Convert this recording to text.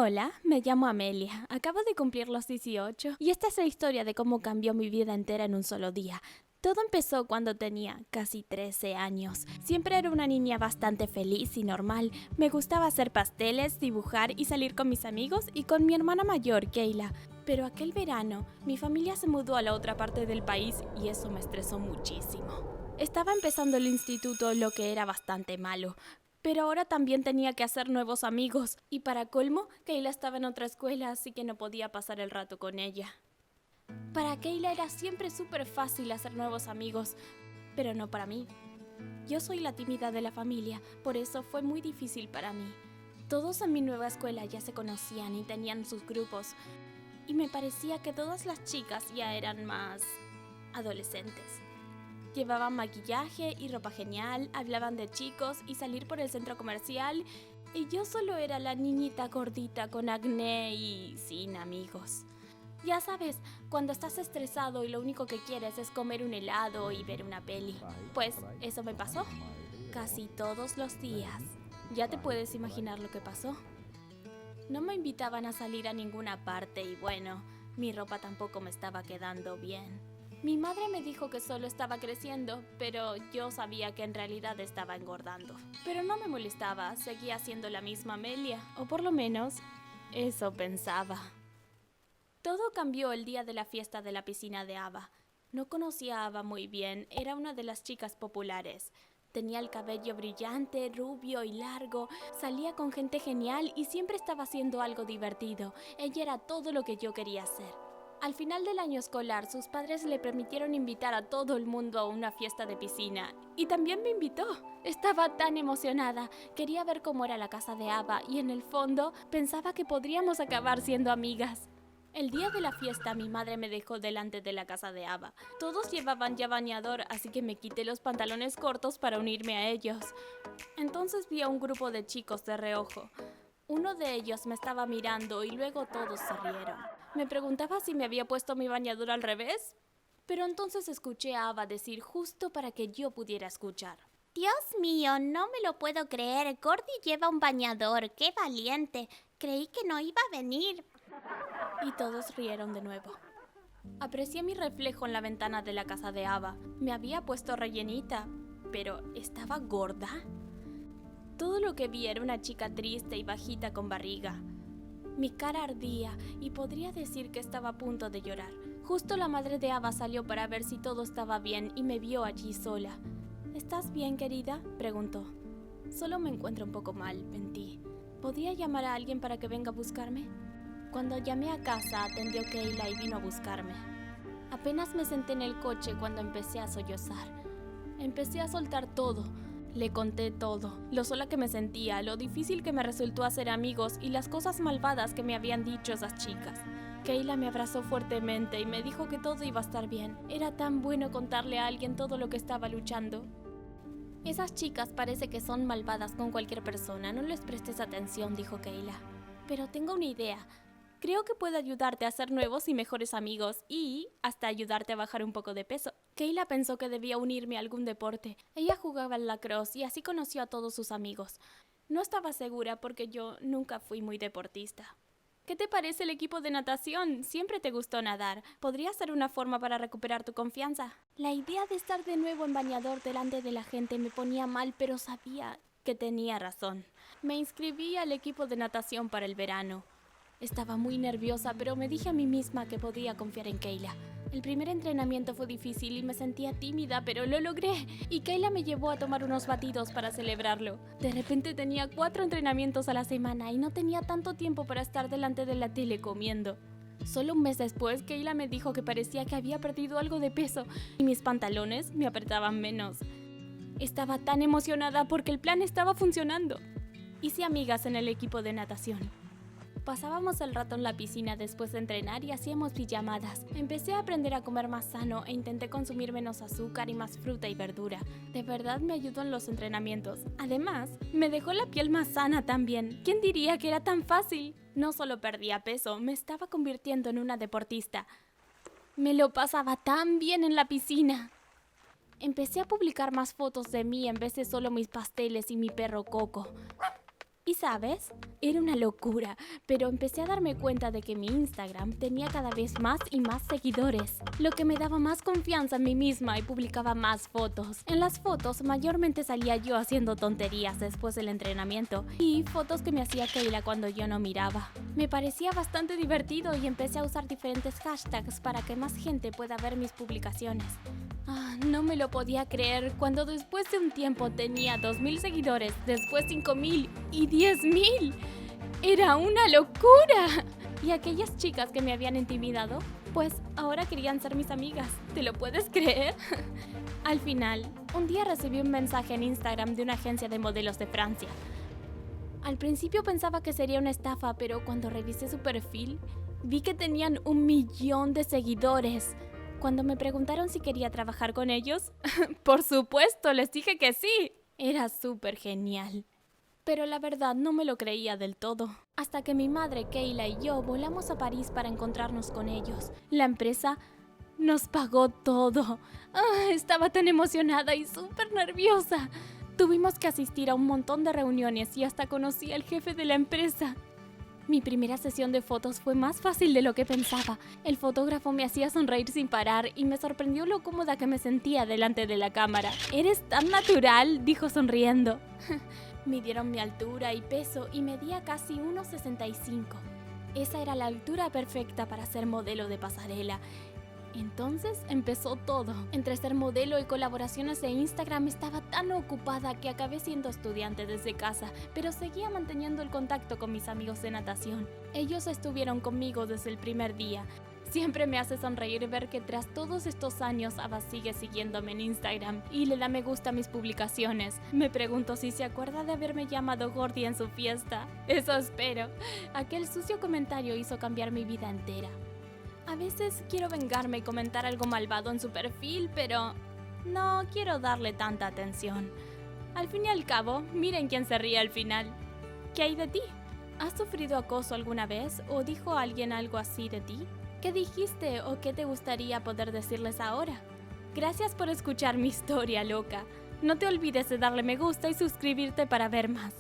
Hola, me llamo Amelia, acabo de cumplir los 18 y esta es la historia de cómo cambió mi vida entera en un solo día. Todo empezó cuando tenía casi 13 años. Siempre era una niña bastante feliz y normal. Me gustaba hacer pasteles, dibujar y salir con mis amigos y con mi hermana mayor, Kayla. Pero aquel verano, mi familia se mudó a la otra parte del país y eso me estresó muchísimo. Estaba empezando el instituto, lo que era bastante malo. Pero ahora también tenía que hacer nuevos amigos. Y para colmo, Kayla estaba en otra escuela, así que no podía pasar el rato con ella. Para Kayla era siempre súper fácil hacer nuevos amigos, pero no para mí. Yo soy la tímida de la familia, por eso fue muy difícil para mí. Todos en mi nueva escuela ya se conocían y tenían sus grupos, y me parecía que todas las chicas ya eran más adolescentes. Llevaban maquillaje y ropa genial, hablaban de chicos y salir por el centro comercial, y yo solo era la niñita gordita con acné y sin amigos. Ya sabes, cuando estás estresado y lo único que quieres es comer un helado y ver una peli. Pues eso me pasó casi todos los días. Ya te puedes imaginar lo que pasó. No me invitaban a salir a ninguna parte y bueno, mi ropa tampoco me estaba quedando bien. Mi madre me dijo que solo estaba creciendo, pero yo sabía que en realidad estaba engordando. Pero no me molestaba, seguía siendo la misma Amelia, o por lo menos eso pensaba. Todo cambió el día de la fiesta de la piscina de Ava. No conocía a Ava muy bien, era una de las chicas populares. Tenía el cabello brillante, rubio y largo, salía con gente genial y siempre estaba haciendo algo divertido. Ella era todo lo que yo quería ser. Al final del año escolar, sus padres le permitieron invitar a todo el mundo a una fiesta de piscina. Y también me invitó. Estaba tan emocionada. Quería ver cómo era la casa de Ava y en el fondo pensaba que podríamos acabar siendo amigas. El día de la fiesta mi madre me dejó delante de la casa de Ava. Todos llevaban ya bañador, así que me quité los pantalones cortos para unirme a ellos. Entonces vi a un grupo de chicos de reojo. Uno de ellos me estaba mirando y luego todos se rieron. Me preguntaba si me había puesto mi bañador al revés, pero entonces escuché a Ava decir justo para que yo pudiera escuchar. Dios mío, no me lo puedo creer. Gordy lleva un bañador. ¡Qué valiente! Creí que no iba a venir. Y todos rieron de nuevo. Aprecié mi reflejo en la ventana de la casa de Ava. Me había puesto rellenita, pero ¿estaba gorda? Todo lo que vi era una chica triste y bajita con barriga. Mi cara ardía y podría decir que estaba a punto de llorar. Justo la madre de Ava salió para ver si todo estaba bien y me vio allí sola. ¿Estás bien, querida?, preguntó. Solo me encuentro un poco mal, mentí. ¿Podría llamar a alguien para que venga a buscarme? Cuando llamé a casa, atendió Kayla y vino a buscarme. Apenas me senté en el coche cuando empecé a sollozar. Empecé a soltar todo. Le conté todo, lo sola que me sentía, lo difícil que me resultó hacer amigos y las cosas malvadas que me habían dicho esas chicas. Kayla me abrazó fuertemente y me dijo que todo iba a estar bien. Era tan bueno contarle a alguien todo lo que estaba luchando. Esas chicas parece que son malvadas con cualquier persona, no les prestes atención, dijo Kayla. Pero tengo una idea. Creo que puedo ayudarte a hacer nuevos y mejores amigos y hasta ayudarte a bajar un poco de peso. Kayla pensó que debía unirme a algún deporte. Ella jugaba al lacrosse y así conoció a todos sus amigos. No estaba segura porque yo nunca fui muy deportista. ¿Qué te parece el equipo de natación? Siempre te gustó nadar. ¿Podría ser una forma para recuperar tu confianza? La idea de estar de nuevo en bañador delante de la gente me ponía mal, pero sabía que tenía razón. Me inscribí al equipo de natación para el verano. Estaba muy nerviosa, pero me dije a mí misma que podía confiar en Kayla. El primer entrenamiento fue difícil y me sentía tímida, pero lo logré. Y Kayla me llevó a tomar unos batidos para celebrarlo. De repente tenía 4 entrenamientos a la semana y no tenía tanto tiempo para estar delante de la tele comiendo. Solo un mes después, Kayla me dijo que parecía que había perdido algo de peso y mis pantalones me apretaban menos. Estaba tan emocionada porque el plan estaba funcionando. Hice amigas en el equipo de natación. Pasábamos el rato en la piscina después de entrenar y hacíamos pijamadas. Empecé a aprender a comer más sano e intenté consumir menos azúcar y más fruta y verdura. De verdad me ayudó en los entrenamientos. Además, me dejó la piel más sana también. ¿Quién diría que era tan fácil? No solo perdía peso, me estaba convirtiendo en una deportista. Me lo pasaba tan bien en la piscina. Empecé a publicar más fotos de mí en vez de solo mis pasteles y mi perro Coco. Y sabes, era una locura, pero empecé a darme cuenta de que mi Instagram tenía cada vez más y más seguidores, lo que me daba más confianza en mí misma y publicaba más fotos. En las fotos mayormente salía yo haciendo tonterías después del entrenamiento y fotos que me hacía Kayla cuando yo no miraba. Me parecía bastante divertido y empecé a usar diferentes hashtags para que más gente pueda ver mis publicaciones. No me lo podía creer cuando después de un tiempo tenía 2.000 seguidores, después 5.000 y 10.000. ¡Era una locura! Y aquellas chicas que me habían intimidado, pues ahora querían ser mis amigas. ¿Te lo puedes creer? Al final, un día recibí un mensaje en Instagram de una agencia de modelos de Francia. Al principio pensaba que sería una estafa, pero cuando revisé su perfil, vi que tenían 1.000.000 de seguidores. Cuando me preguntaron si quería trabajar con ellos, por supuesto, les dije que sí. Era súper genial. Pero la verdad no me lo creía del todo. Hasta que mi madre, Kayla y yo volamos a París para encontrarnos con ellos. La empresa nos pagó todo. Estaba tan emocionada y súper nerviosa. Tuvimos que asistir a un montón de reuniones y hasta conocí al jefe de la empresa. Mi primera sesión de fotos fue más fácil de lo que pensaba. El fotógrafo me hacía sonreír sin parar y me sorprendió lo cómoda que me sentía delante de la cámara. «Eres tan natural», dijo sonriendo. Midieron mi altura y peso y medía casi 1,65. Esa era la altura perfecta para ser modelo de pasarela. Entonces empezó todo. Entre ser modelo y colaboraciones de Instagram estaba tan ocupada que acabé siendo estudiante desde casa, pero seguía manteniendo el contacto con mis amigos de natación. Ellos estuvieron conmigo desde el primer día. Siempre me hace sonreír ver que tras todos estos años Ava sigue siguiéndome en Instagram y le da me gusta a mis publicaciones. Me pregunto si se acuerda de haberme llamado Gordi en su fiesta. Eso espero. Aquel sucio comentario hizo cambiar mi vida entera. A veces quiero vengarme y comentar algo malvado en su perfil, pero no quiero darle tanta atención. Al fin y al cabo, miren quién se ríe al final. ¿Qué hay de ti? ¿Has sufrido acoso alguna vez o dijo alguien algo así de ti? ¿Qué dijiste o qué te gustaría poder decirles ahora? Gracias por escuchar mi historia loca. No te olvides de darle me gusta y suscribirte para ver más.